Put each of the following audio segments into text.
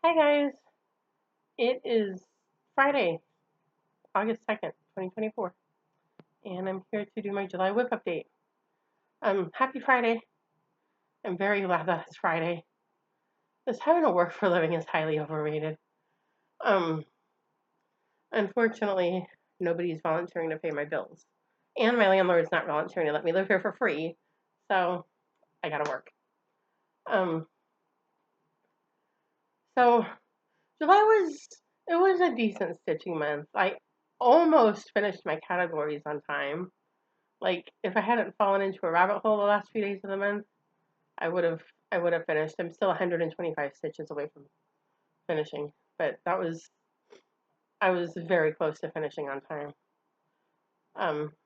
Hi guys, it is Friday, August 2nd, 2024, and I'm here to do my July whip update. Happy Friday. I'm very glad that it's Friday. This having to work for a living is highly overrated. Um, Unfortunately, nobody's volunteering to pay my bills, and my landlord's not volunteering to let me live here for free, so I gotta work. Um, so July was a decent stitching month. I almost finished my categories on time. Like if I hadn't fallen into a rabbit hole the last few days of the month, I would have I would have finished. I'm still 125 stitches away from finishing, but I was very close to finishing on time.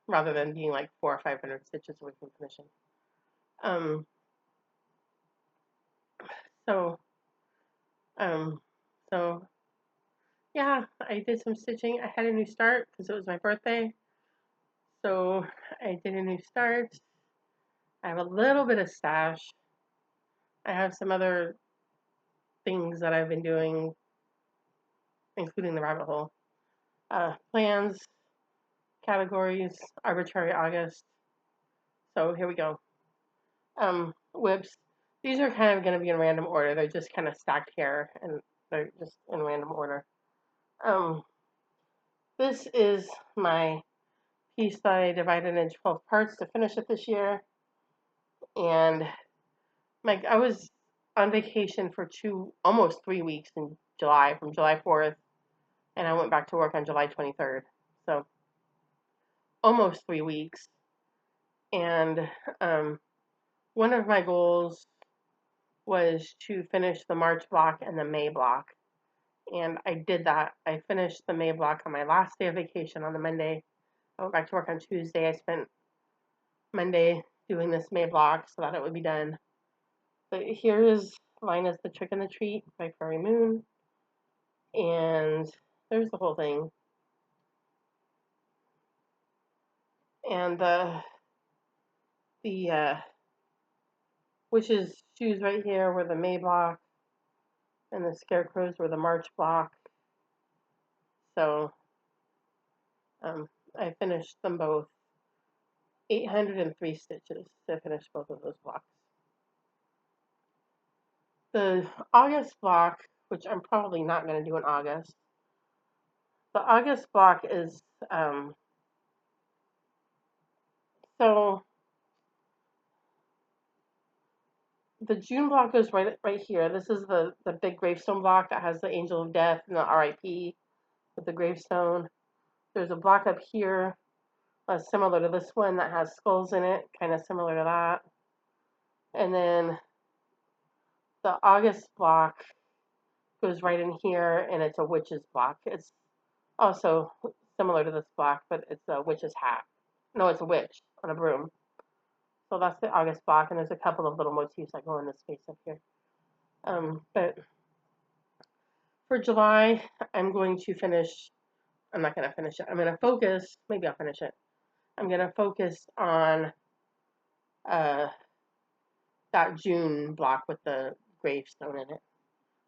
Rather than being like 400 or 500 stitches away from finishing. Um, so um, so yeah, I did some stitching. I had a new start because it was my birthday, so I did a new start. I have a little bit of stash. I have some other things that I've been doing, including the rabbit hole. Plans, categories, arbitrary August. So here we go. Whips. These are kind of going to be in random order. They're just kind of stacked here, and they're just in random order. Um, this is my piece that I divided into 12 parts to finish it this year. And I was on vacation for almost 3 weeks in July, from July 4th, and I went back to work on July 23rd. So almost 3 weeks. And one of my goals was to finish the March block and the May block. And I did that. I finished the May block on my last day of vacation on the Monday. I went back to work on Tuesday. I spent Monday doing this May block so that it would be done. But here is Linus the Trick and the Treat by Furry Moon. And there's the whole thing. And the witch's shoes right here were the May block, and the scarecrows were the March block. So I finished them both. 803 stitches to finish both of those blocks. The August block, which I'm probably not going to do in August, the August block is so the June block goes right here. This is the big gravestone block that has the Angel of Death and the RIP with the gravestone. There's a block up here similar to this one that has skulls in it, kind of similar to that. And then the August block goes right in here, and it's a witch's block. It's also similar to this block, but it's a witch's hat. No, it's a witch on a broom. So that's the August block, and there's a couple of little motifs that go in this space up here. But for July, I'm going to finish. I'm not going to finish it. I'm going to focus. Maybe I'll finish it. I'm going to focus on uh, that June block with the gravestone in it.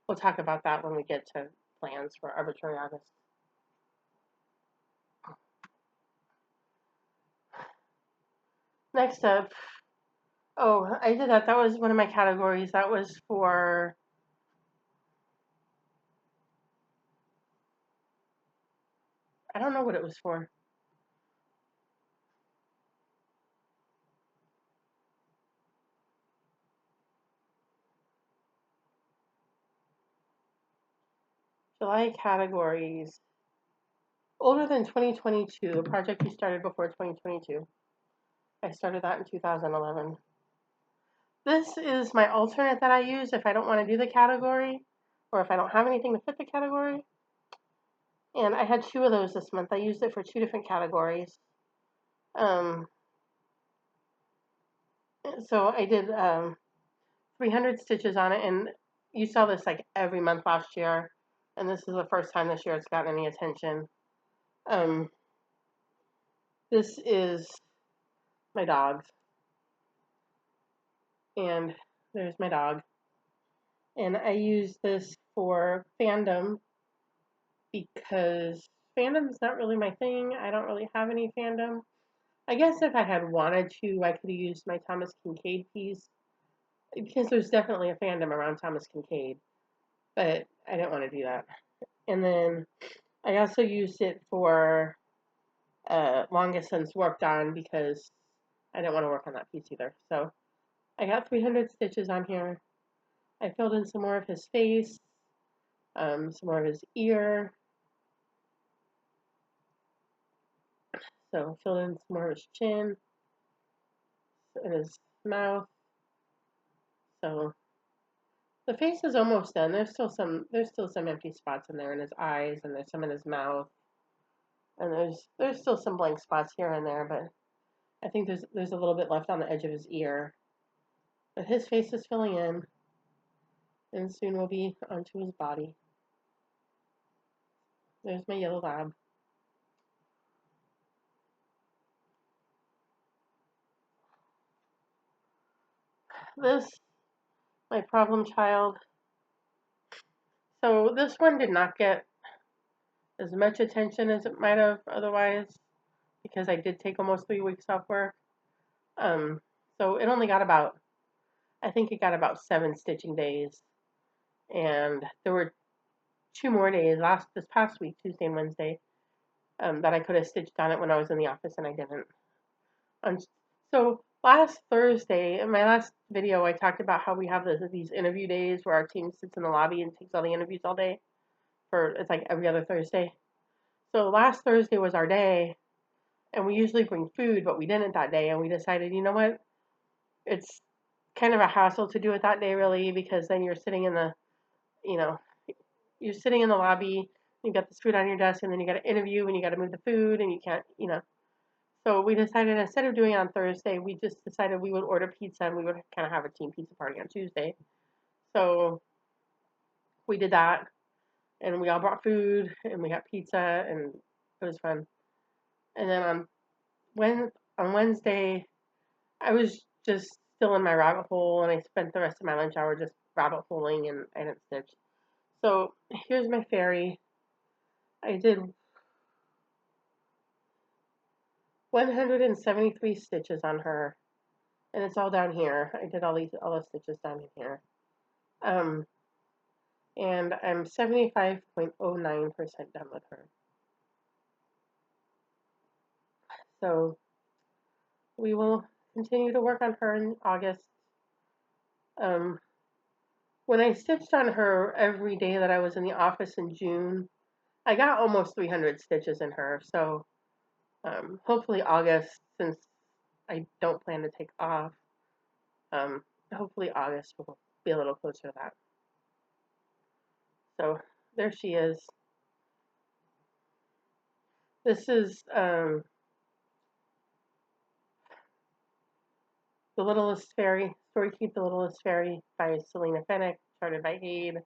We'll talk about that when we get to plans for arbitrary August. Next up, oh, I did that. That was one of my categories. That was for I don't know what it was for. July categories. Older than 2022, a project you started before 2022. I started that in 2011. This is my alternate that I use if I don't want to do the category or if I don't have anything to fit the category. And I had two of those this month. I used it for two different categories. Um, so I did 300 stitches on it, and you saw this like every month last year, and this is the first time this year it's gotten any attention. This is my dog, and there's my dog, and I use this for fandom because fandom's not really my thing. I don't really have any fandom. I guess if I had wanted to, I could have used my Thomas Kincaid piece because there's definitely a fandom around Thomas Kincaid, but I didn't want to do that. And then I also used it for longest since worked on because I didn't want to work on that piece either. So I got 300 stitches on here. I filled in some more of his face, some more of his ear. So filled in some more of his chin and his mouth. So the face is almost done. There's still some empty spots in there in his eyes, and there's some in his mouth, and there's still some blank spots here and there, but I think there's a little bit left on the edge of his ear. But his face is filling in, and soon we'll be onto his body. There's my yellow lab. This, my problem child. So this one did not get as much attention as it might have otherwise because I did take almost 3 weeks off work. So it only got I think it got about 7 stitching days, and there were 2 more days this past week, Tuesday and Wednesday, that I could have stitched on it when I was in the office, and I didn't. So last Thursday, in my last video, I talked about how we have these interview days where our team sits in the lobby and takes all the interviews all day. It's like every other Thursday. So last Thursday was our day, and we usually bring food, but we didn't that day, and we decided, you know what, it's kind of a hassle to do it that day, really, because then you're sitting in the, you know, you're sitting in the lobby, you got this food on your desk, and then you got to interview, and you got to move the food, and you can't, So we decided instead of doing it on Thursday, we just decided we would order pizza, and we would kind of have a team pizza party on Tuesday. So we did that, and we all brought food, and we got pizza, and it was fun. And then on Wednesday, I was just still in my rabbit hole, and I spent the rest of my lunch hour just rabbit holing, and I didn't stitch. So here's my fairy. I did 173 stitches on her, and it's all down here. I did all the stitches down in here. And I'm 75.09% done with her. So we will continue to work on her in August. When I stitched on her every day that I was in the office in June, I got almost 300 stitches in her. So hopefully August, since I don't plan to take off, hopefully August will be a little closer to that. So there she is. This is The Littlest Fairy, Story Keep the Littlest Fairy by Selena Fennick, charted by Hade,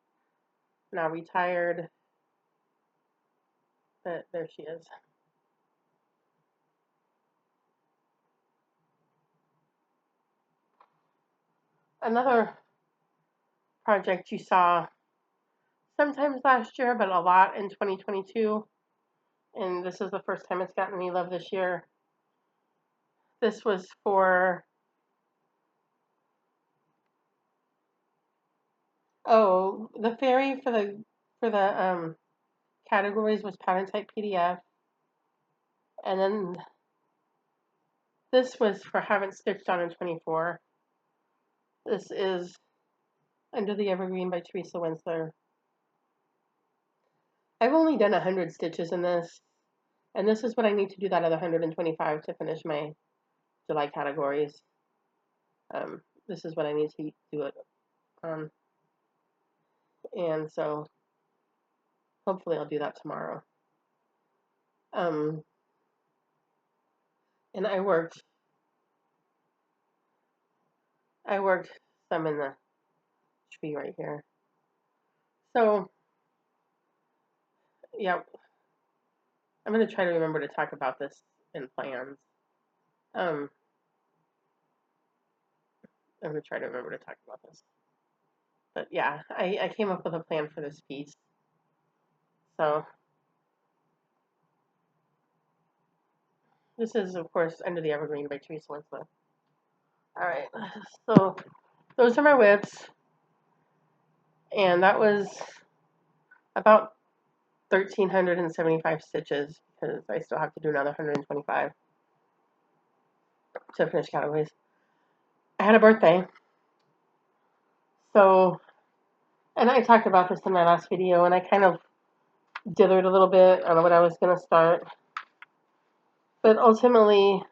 now retired, but there she is. Another project you saw sometimes last year, but a lot in 2022, and this is the first time it's gotten any love this year. This was for, the fairy for the categories was pattern type PDF, and then this was for haven't stitched on in 24. This is Under the Evergreen by Teresa Winsler. I've only done 100 stitches in this, and this is what I need to do that other 125 to finish my July categories. This is what I need to do it on, and so hopefully I'll do that tomorrow. And I worked some in the tree right here. So yeah, I'm gonna try to remember to talk about this in plans. I'm gonna try to remember to talk about this. But yeah, I came up with a plan for this piece. So this is, of course, Under the Evergreen by Teresa Winslow. All right, so those are my widths, and that was about 1,375 stitches because I still have to do another 125 to finish cutaways. I had a birthday, so, and I talked about this in my last video, and I kind of dithered a little bit on what I was going to start, but ultimately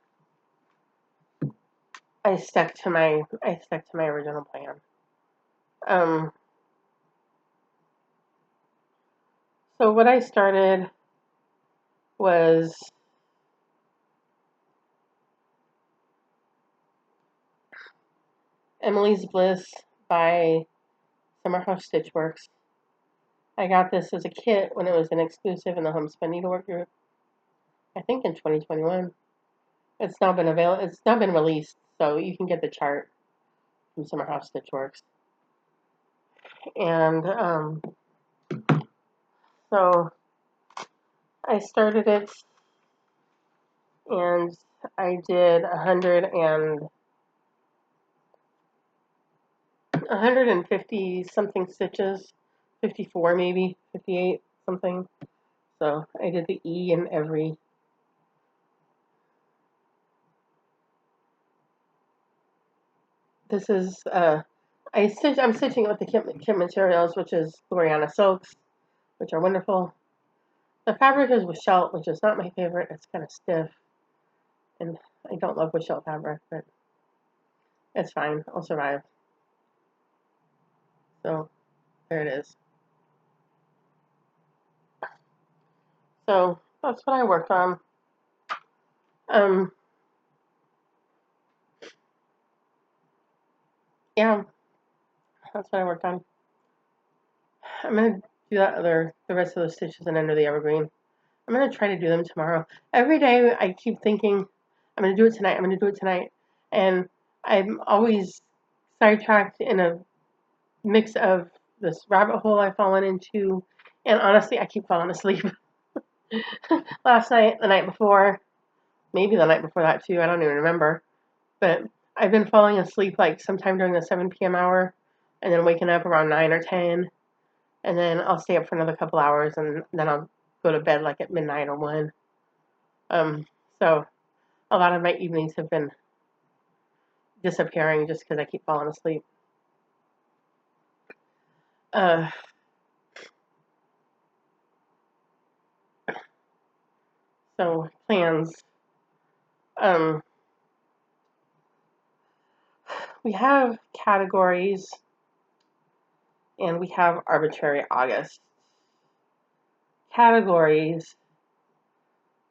I stuck to my original plan. So what I started was Emily's Bliss by Summer House Stitchworks. I got this as a kit when it was an exclusive in the Homespun Needlework group, I think in 2021. It's now been released, so you can get the chart from Summer House Stitchworks. And so I started it, and I did 150 something stitches, 54 maybe, 58 something. So I did the E in every. This is I'm stitching it with the kit materials, which is Gloriana silks, which are wonderful. The fabric is Wichelt, which is not my favorite. It's kind of stiff, and I don't love Wichelt fabric, but it's fine. I'll survive. So there it is. So that's what I worked on. Yeah, that's what I worked on. I'm gonna do the rest of those stitches and Under the Evergreen. I'm gonna try to do them tomorrow. Every day I keep thinking, I'm gonna do it tonight. I'm gonna do it tonight, and I'm always sidetracked in a mix of this rabbit hole I've fallen into, and honestly, I keep falling asleep. Last night, the night before, maybe the night before that too. I don't even remember, but I've been falling asleep like sometime during the 7 p.m. hour, and then waking up around 9 or 10, and then I'll stay up for another couple hours, and then I'll go to bed like at midnight or 1. So a lot of my evenings have been disappearing just because I keep falling asleep. So plans. We have categories and we have arbitrary August. Categories.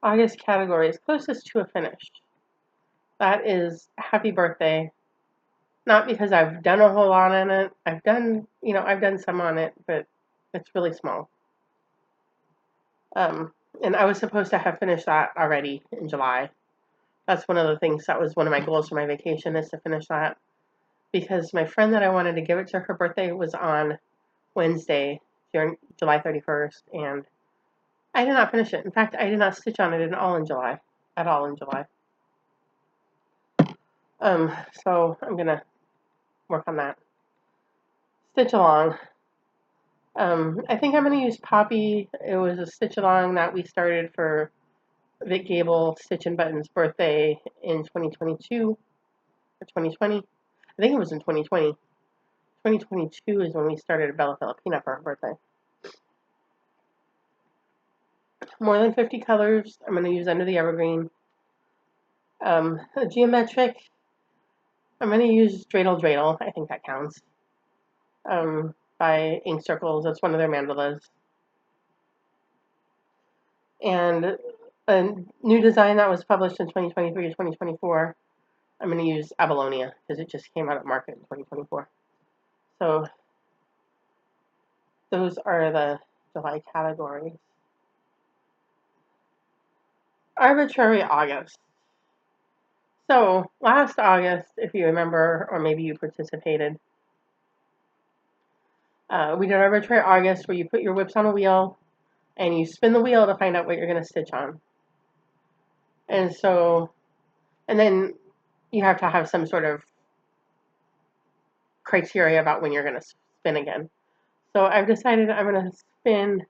August categories closest to a finish. That is Happy Birthday. Not because I've done a whole lot on it. I've done some on it, but it's really small. And I was supposed to have finished that already in July. That's one of the things that was one of my goals for my vacation, is to finish that. Because my friend that I wanted to give it to her birthday was on Wednesday, July 31st, and I did not finish it. In fact, I did not stitch on it at all in July. So I'm gonna work on that. Stitch along. I think I'm gonna use Poppy. It was a stitch along that we started for Vic Gable Stitch and Buttons' birthday in 2022 or 2020. I think it was in 2020. 2022 is when we started Bella Filipina for her birthday. More than 50 colors. I'm going to use Under the Evergreen. Geometric. I'm going to use Dreidel Dreidel. I think that counts. By Ink Circles. That's one of their mandalas. And a new design that was published in 2023 or 2024. I'm going to use Abylonia because it just came out at market in 2024. So those are the July categories. Arbitrary August. So last August, if you remember, or maybe you participated, We did Arbitrary August, where you put your whips on a wheel and you spin the wheel to find out what you're going to stitch on. And so, and then you have to have some sort of criteria about when you're going to spin again. So I've decided I'm going to spin,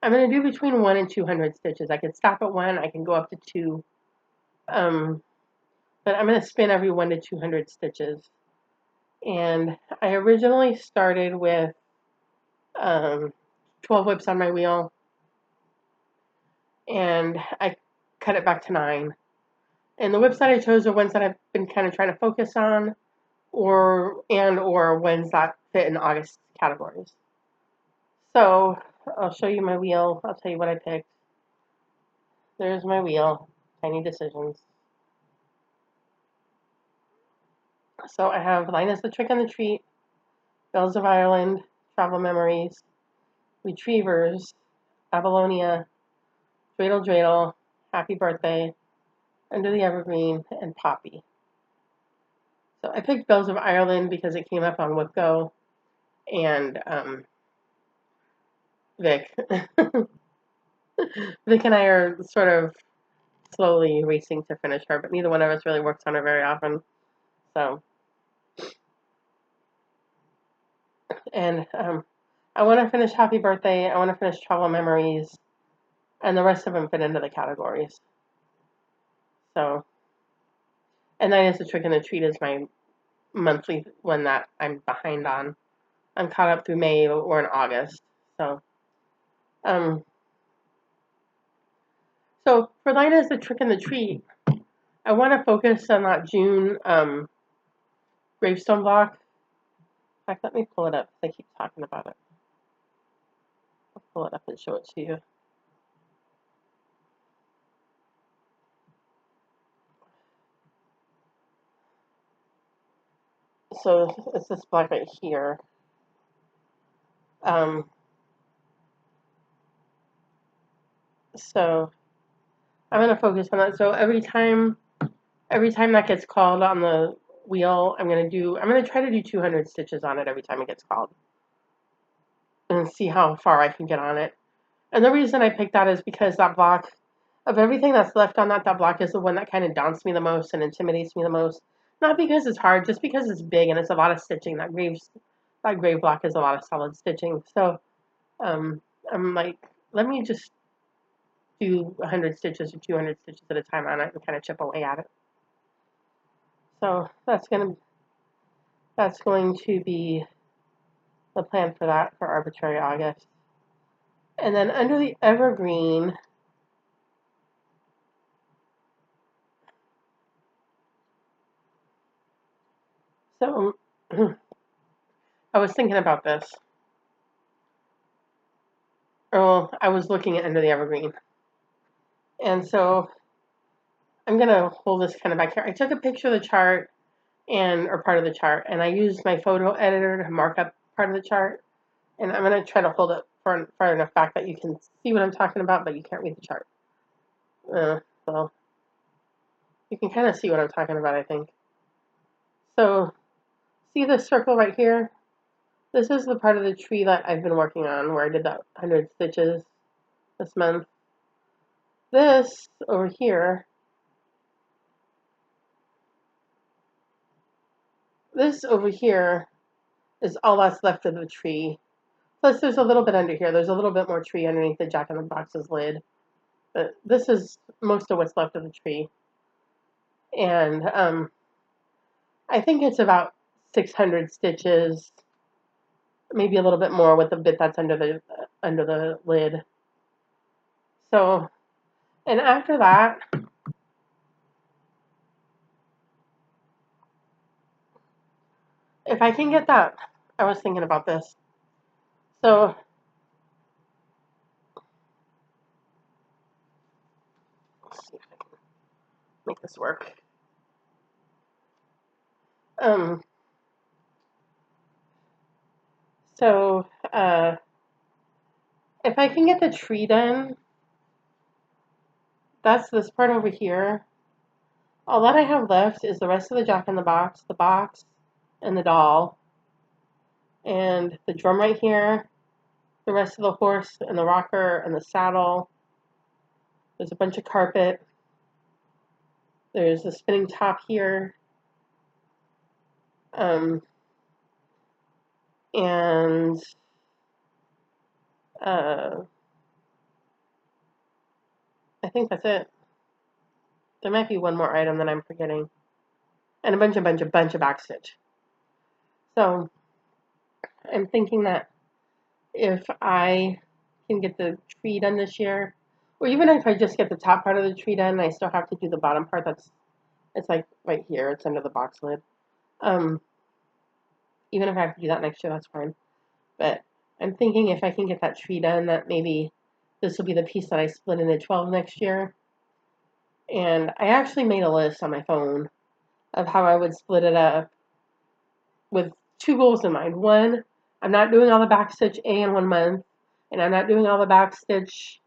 I'm going to do between 1 and 200 stitches. I can stop at 1, I can go up to 2, but I'm going to spin every 1 to 200 stitches. And I originally started with 12 whips on my wheel, and I cut it back to 9. And the whips that I chose are ones that I've been kind of trying to focus on, or ones that fit in August categories. So I'll show you my wheel. I'll tell you what I picked. There's my wheel. Tiny Decisions. So I have Linus the Trick and the Treat, Bells of Ireland, Travel Memories, Retrievers, Babylonia, Dreidel Dreidel, Happy Birthday, Under the Evergreen, and Poppy. So I picked Bells of Ireland because it came up on WhipGo, and Vic. Vic and I are sort of slowly racing to finish her, but neither one of us really works on her very often. So, and I want to finish Happy Birthday, I want to finish Travel Memories, and the rest of them fit into the categories. So, and Linus the Trick and the Treat is my monthly one that I'm behind on. I'm caught up through May or in August. So, so for Linus the Trick and the Treat, I want to focus on that June gravestone block. In fact, let me pull it up because I keep talking about it. I'll pull it up and show it to you. So it's this block right here. So I'm gonna focus on that. So every time that gets called on the wheel, I'm gonna try to do 200 stitches on it every time it gets called, and see how far I can get on it. And the reason I picked that is because that block, of everything that's left on that block is the one that kind of daunts me the most and intimidates me the most. Not because it's hard, just because it's big and it's a lot of stitching. That grave block is a lot of solid stitching. So I'm like, let me just do 100 stitches or 200 stitches at a time on it and kind of chip away at it. So that's going to be the plan for that for Arbitrary August. And then Under the Evergreen, so I was thinking about this. Well, I was looking at Under the Evergreen. And so I'm going to hold this kind of back here. I took a picture of the chart or part of the chart, and I used my photo editor to mark up part of the chart. And I'm going to try to hold it far enough back that you can see what I'm talking about, but you can't read the chart. So you can kind of see what I'm talking about, I think. So see this circle right here? This is the part of the tree that I've been working on where I did that 100 stitches this month. This over here, is all that's left of the tree. Plus there's a little bit under here. There's a little bit more tree underneath the Jack in the Box's lid. But this is most of what's left of the tree. And I think it's about 600 stitches, maybe a little bit more with the bit that's under the lid. So, and after that, if I can get that, I was thinking about this. So, let's see if I can make this work. So, if I can get the tree done, that's this part over here. All that I have left is the rest of the Jack in the Box, and the doll. and the drum right here, the rest of the horse and the rocker and the saddle. There's a bunch of carpet. There's a spinning top here. Um, and I think that's it. There might be one more item that I'm forgetting. And a bunch of backstitch. So I'm thinking that if I can get the tree done this year, or even if I just get the top part of the tree done, I still have to do the bottom part. It's like right here. It's under the box lid. Even if I have to do that next year, that's fine. But I'm thinking if I can get that tree done, that maybe this will be the piece that I split into 12 next year. And I actually made a list on my phone of how I would split it up with two goals in mind. One, I'm not doing all the backstitch in 1 month, and I'm not doing all the backstitch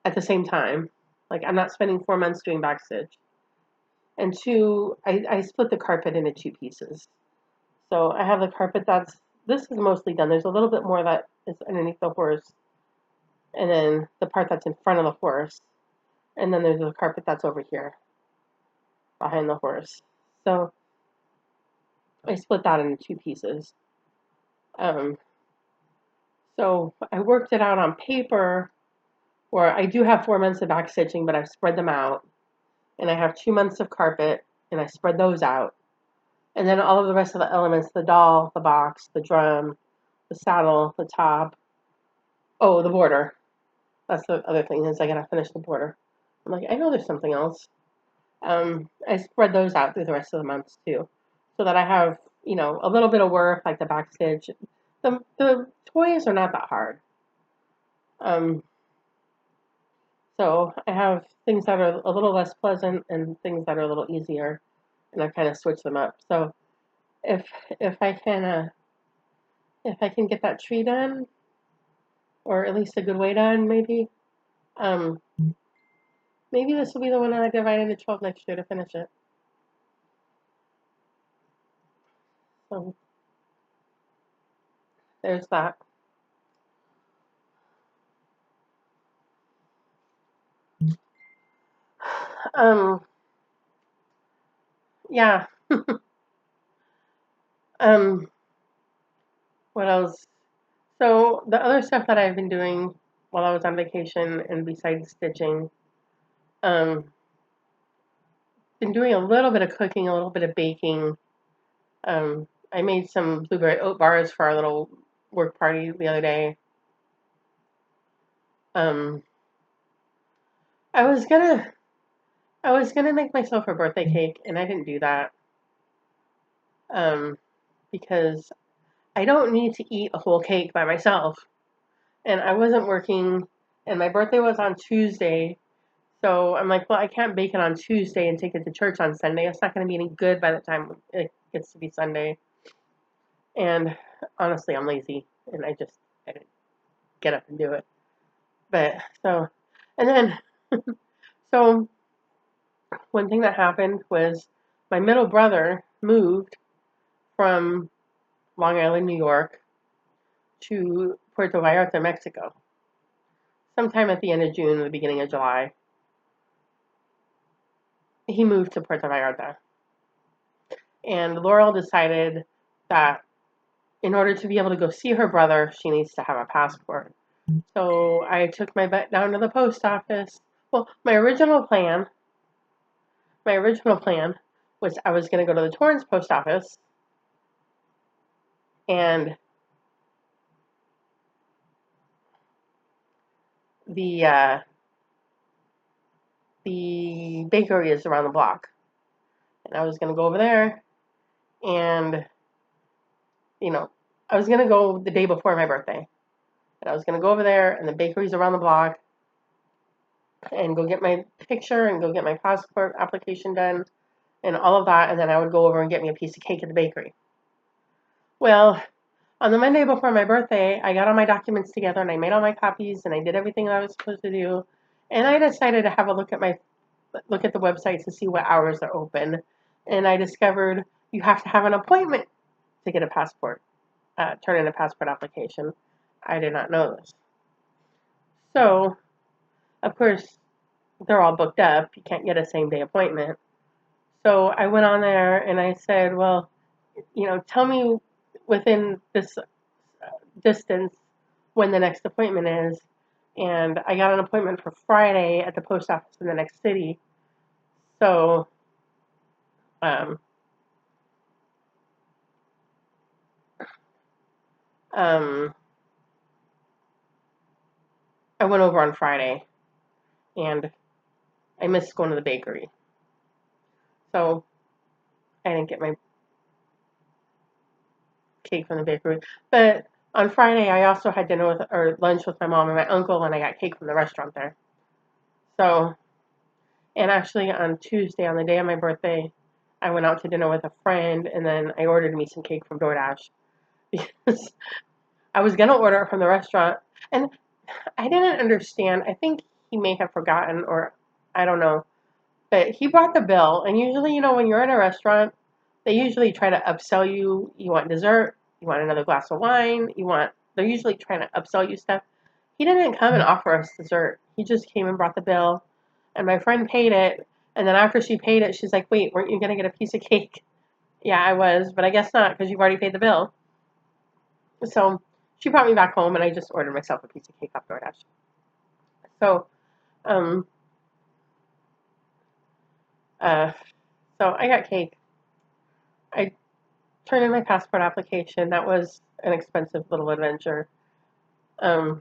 at the same time. Like, I'm not spending 4 months doing backstitch. And two, I split the carpet into two pieces. So I have the carpet this is mostly done. There's a little bit more that is underneath the horse, and then the part that's in front of the horse, and then there's the carpet that's over here behind the horse. So I split that into two pieces. So I worked it out on paper where I do have 4 months of back stitching, but I've spread them out, and I have 2 months of carpet, and I spread those out. And then all of the rest of the elements, the doll, the box, the drum, the saddle, the top. Oh, the border. That's the other thing is I gotta finish the border. I'm like, I know there's something else. I spread those out through the rest of the months too, so that I have, a little bit of work like the back stitch. The toys are not that hard. Um, so I have things that are a little less pleasant and things that are a little easier, and I kind of switch them up. So if if I can get that tree done, or at least a good way done, um, maybe this will be the one that I divide into 12 next year to finish it. So there's that. Um, yeah. Um, what else? So the other stuff that I've been doing while I was on vacation and besides stitching, um, been doing a little bit of cooking, a little bit of baking. I made some blueberry oat bars for our little work party the other day. Um, I was gonna make myself a birthday cake, and I didn't do that. Because I don't need to eat a whole cake by myself, and I wasn't working, and my birthday was on Tuesday. So I'm like, well, I can't bake it on Tuesday and take it to church on Sunday. It's not going to be any good by the time it gets to be Sunday. And honestly, I'm lazy, and I didn't get up and do it. But and then, so one thing that happened was my middle brother moved from Long Island, New York, to Puerto Vallarta, Mexico, sometime at the end of June, the beginning of July. He moved to Puerto Vallarta. And Laurel decided that in order to be able to go see her brother, she needs to have a passport. So I took my butt down to the post office. Well, my original plan was I was going to go to the Torrance post office and the bakery is around the block. And I was going to go over there and, I was going to go the day before my birthday. And I was going to go over there and the bakery's around the block and go get my picture and go get my passport application done and all of that. And then I would go over and get me a piece of cake at the bakery. Well, on the Monday before my birthday, I got all my documents together and I made all my copies and I did everything that I was supposed to do. And I decided to have a look at the website to see what hours are open. And I discovered you have to have an appointment to get a passport. turn in a passport application. I did not know this. So, of course, they're all booked up. You can't get a same day appointment. So I went on there and I said, well, tell me within this distance when the next appointment is. And I got an appointment for Friday at the post office in the next city. So, um, um, I went over on Friday and I missed going to the bakery. So I didn't get my cake from the bakery. But on Friday, I also had dinner or lunch with my mom and my uncle, and I got cake from the restaurant there. So, and actually on Tuesday, on the day of my birthday, I went out to dinner with a friend, and then I ordered me some cake from DoorDash because I was gonna order it from the restaurant, and I didn't understand. I think he may have forgotten, or I don't know. But he brought the bill, and usually, when you're in a restaurant, they usually try to upsell you. You want dessert, you want another glass of wine, they're usually trying to upsell you stuff. He didn't come and offer us dessert. He just came and brought the bill, and my friend paid it. And then after she paid it, she's like, wait, weren't you going to get a piece of cake? Yeah, I was, but I guess not because you've already paid the bill. So she brought me back home, and I just ordered myself a piece of cake off DoorDash. So, um, uh, so I got cake. I turned in my passport application. That was an expensive little adventure. Um,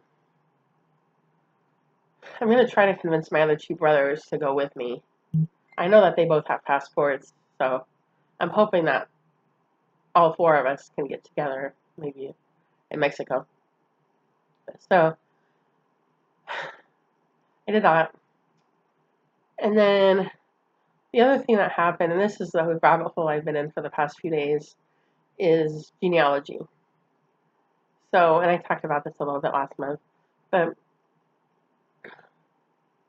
I'm going to try to convince my other two brothers to go with me. I know that they both have passports, so I'm hoping that all four of us can get together, maybe in Mexico. So I did that. And then the other thing that happened, and this is the rabbit hole I've been in for the past few days, is genealogy. So, and I talked about this a little bit last month, but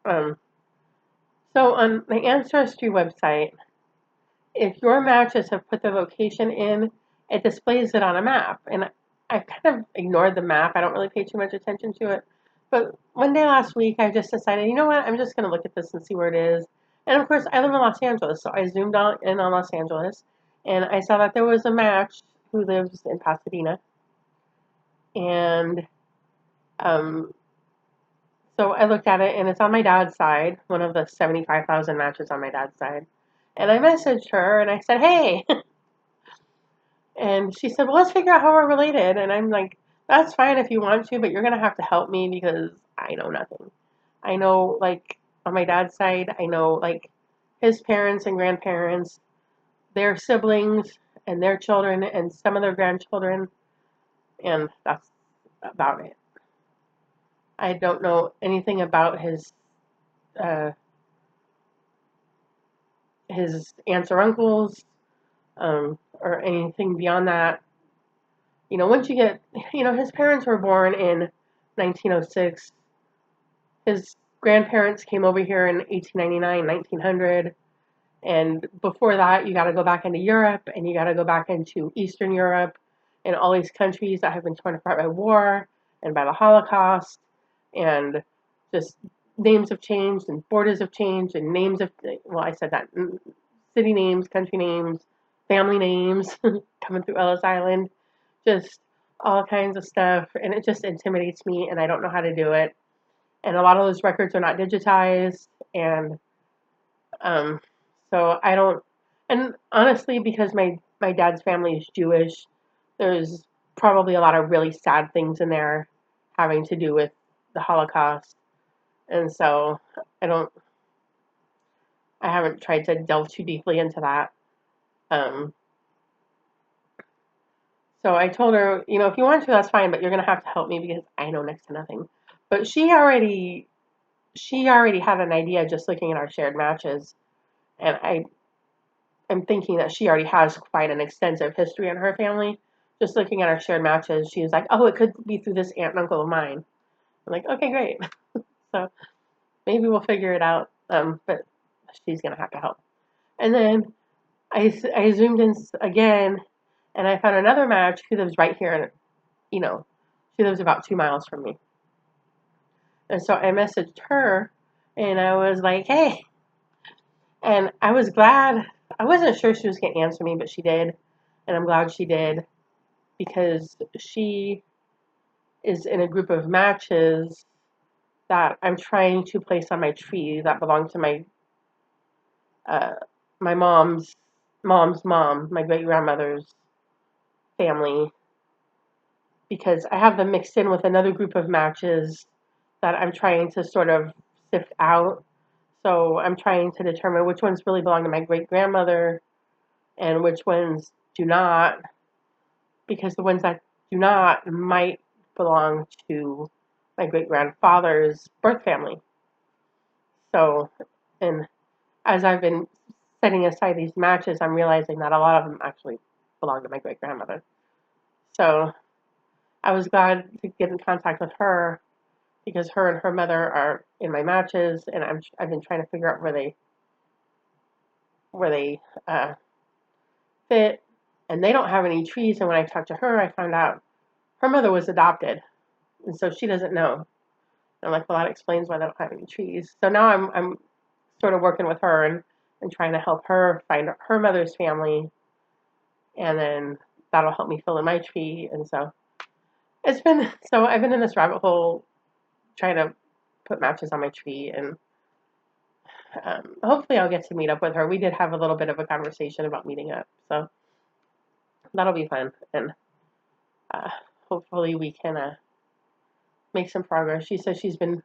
um, so on the Ancestry website, if your matches have put their location in, it displays it on a map. And I kind of ignored the map. I don't really pay too much attention to it. But one day last week, I just decided, you know what? I'm just going to look at this and see where it is. And of course, I live in Los Angeles, so I zoomed in on Los Angeles, and I saw that there was a match who lives in Pasadena. And um, so I looked at it, and it's on my dad's side, one of the 75,000 matches on my dad's side. And I messaged her, and I said, hey. And she said, well, let's figure out how we're related. And I'm like, that's fine if you want to, but you're going to have to help me because I know nothing. I know, like, on my dad's side, I know, like, his parents and grandparents, their siblings and their children and some of their grandchildren. And that's about it. I don't know anything about uh, his aunts or uncles, or anything beyond that. Once you get, his parents were born in 1906. His grandparents came over here in 1899, 1900. And before that, you got to go back into Europe and you got to go back into Eastern Europe and all these countries that have been torn apart by war and by the Holocaust. And just names have changed and borders have changed and names of, well, I said that, city names, country names, family names coming through Ellis Island, just all kinds of stuff. And it just intimidates me and I don't know how to do it. And a lot of those records are not digitized. And um, so I don't, and honestly, because my dad's family is Jewish, there's probably a lot of really sad things in there having to do with the Holocaust. And so I don't, I haven't tried to delve too deeply into that. Um, so I told her, if you want to, that's fine, but you're going to have to help me because I know next to nothing. But she already had an idea just looking at our shared matches. And I'm thinking that she already has quite an extensive history in her family. Just looking at our shared matches, she was like, oh, it could be through this aunt and uncle of mine. I'm like, okay, great. So maybe we'll figure it out. But she's going to have to help. And then I zoomed in again, And I found another match who lives right here, and she lives about 2 miles from me. And so I messaged her, and I was like, "Hey," and I was glad. I wasn't sure she was going to answer me, but she did, and I'm glad she did because she is in a group of matches that I'm trying to place on my tree that belong to uh, my mom's mom, my great grandmother's family, because I have them mixed in with another group of matches that I'm trying to sort of sift out. So I'm trying to determine which ones really belong to my great grandmother and which ones do not, because the ones that do not might belong to my great grandfather's birth family. So, and as I've been setting aside these matches, I'm realizing that a lot of them actually belong to my great grandmother. So I was glad to get in contact with her because her and her mother are in my matches, and I've been trying to figure out where they fit, and they don't have any trees. And when I talked to her, I found out her mother was adopted, and so she doesn't know. And I'm like, well, that explains why they don't have any trees. So now I'm sort of working with her and trying to help her find her mother's family, and then that'll help me fill in my tree. And so I've been in this rabbit hole trying to put matches on my tree, and hopefully I'll get to meet up with her. We did have a little bit of a conversation about meeting up, so that'll be fun, and uh, hopefully we can make some progress. She says she's been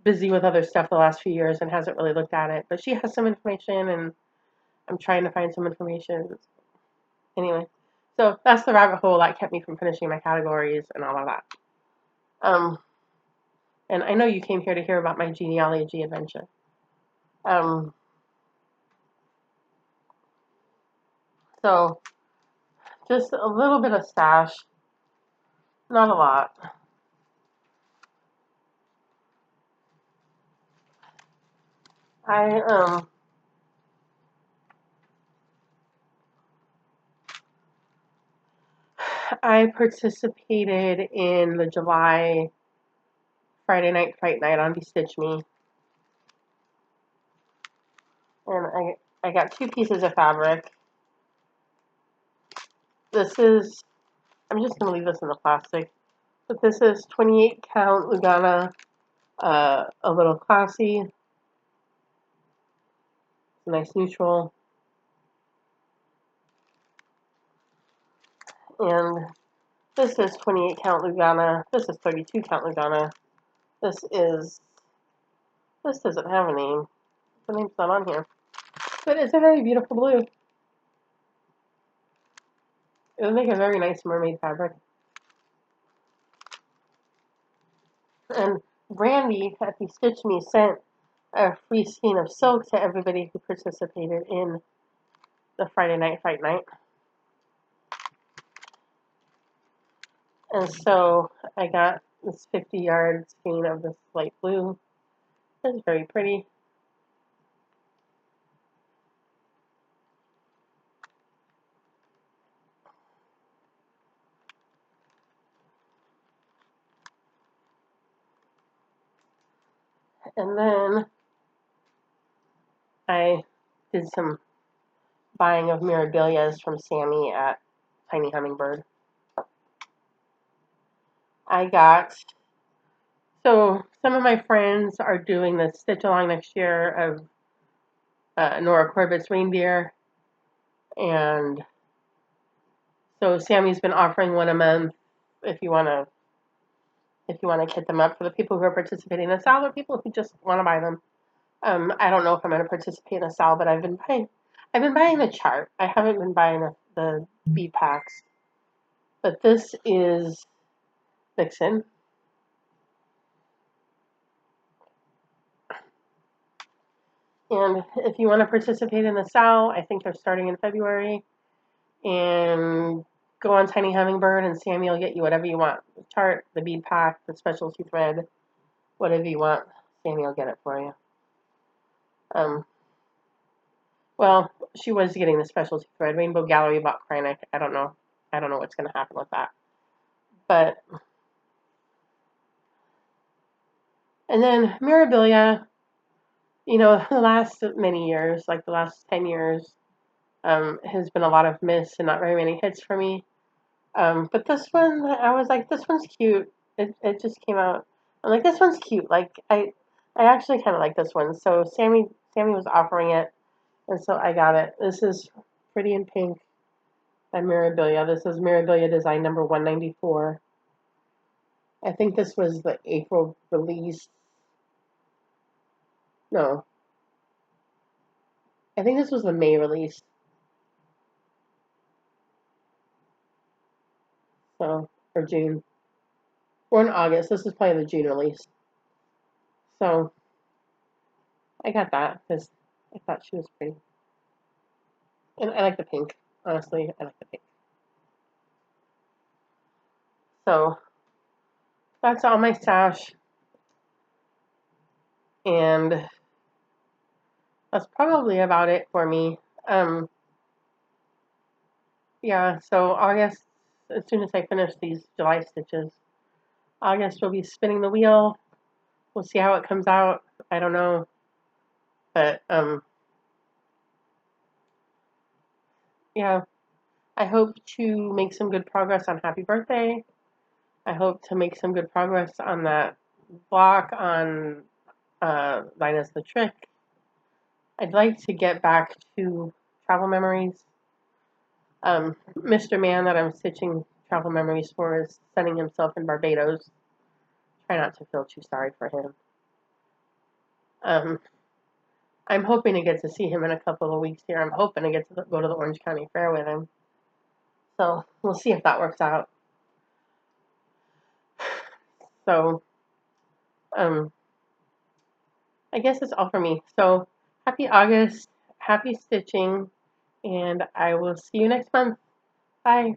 busy with other stuff the last few years and hasn't really looked at it, but she has some information, and I'm trying to find some information. Anyway, so that's the rabbit hole that kept me from finishing my categories and all of that. Um, and I know you came here to hear about my genealogy adventure. Um, so just a little bit of stash, not a lot. I I participated in the July Friday Night Fight Night on Bestitch Me, and I got 2 pieces of fabric. This is I'm just gonna leave this in the plastic, but this is 28 count Lugana, a little classy, nice neutral, and this is 28 count Lugana. This is 32 count Lugana. This is this doesn't have a name. The name's not on here, but it's a very beautiful blue. It would make a very nice mermaid fabric. And Brandy at Bestitch Me sent a free skein of silk to everybody who participated in the Friday Night Fight Night. And so I got this 50-yard skein of this light blue. It's very pretty. And then I did some buying of Mirabilias from Sammy at Tiny Hummingbird. So some of my friends are doing the stitch along next year of Nora Corbett's reindeer, and so Sammy's been offering one a month if you want to kit them up for the people who are participating in the sale or people who just want to buy them. I don't know if I'm going to participate in a sale, but I've been buying the chart. I haven't been buying the bead packs, but this is Vixen. And if you want to participate in the sale, I think they're starting in February. And go on Tiny Hummingbird, and Sammy will get you whatever you want. The chart, the bead pack, the specialty thread, whatever you want, Sammy will get it for you. Well, she was getting the specialty thread. Rainbow Gallery bought Kreinik. I don't know. I don't know what's going to happen with that. But, and then Mirabilia, the last many years, like the last 10 years, has been a lot of miss and not very many hits for me. But this one, I was like, this one's cute. It just came out. I'm like, this one's cute. Like, I actually kind of like this one. So Sammy was offering it, and so I got it. This is Pretty in Pink by Mirabilia. This is Mirabilia design number 194. I think this was the April release. No, I think this was the May release. So, or June. Or in August. This is probably the June release. So, I got that because I thought she was pretty. And I like the pink. Honestly, I like the pink. So, that's all my stash. And that's probably about it for me. Um, yeah, so August, as soon as I finish these July stitches, August will be spinning the wheel. We'll see how it comes out. I don't know. But, yeah, I hope to make some good progress on Happy Birthday. I hope to make some good progress on that block on Linus the Trick. I'd like to get back to Travel Memories. Mr. Man that I'm stitching Travel Memories for is sunning himself in Barbados. Try not to feel too sorry for him. I'm hoping to get to see him in a couple of weeks here. I'm hoping to get to go to the Orange County Fair with him. So we'll see if that works out. So, I guess that's all for me. So happy August, happy stitching, and I will see you next month. Bye.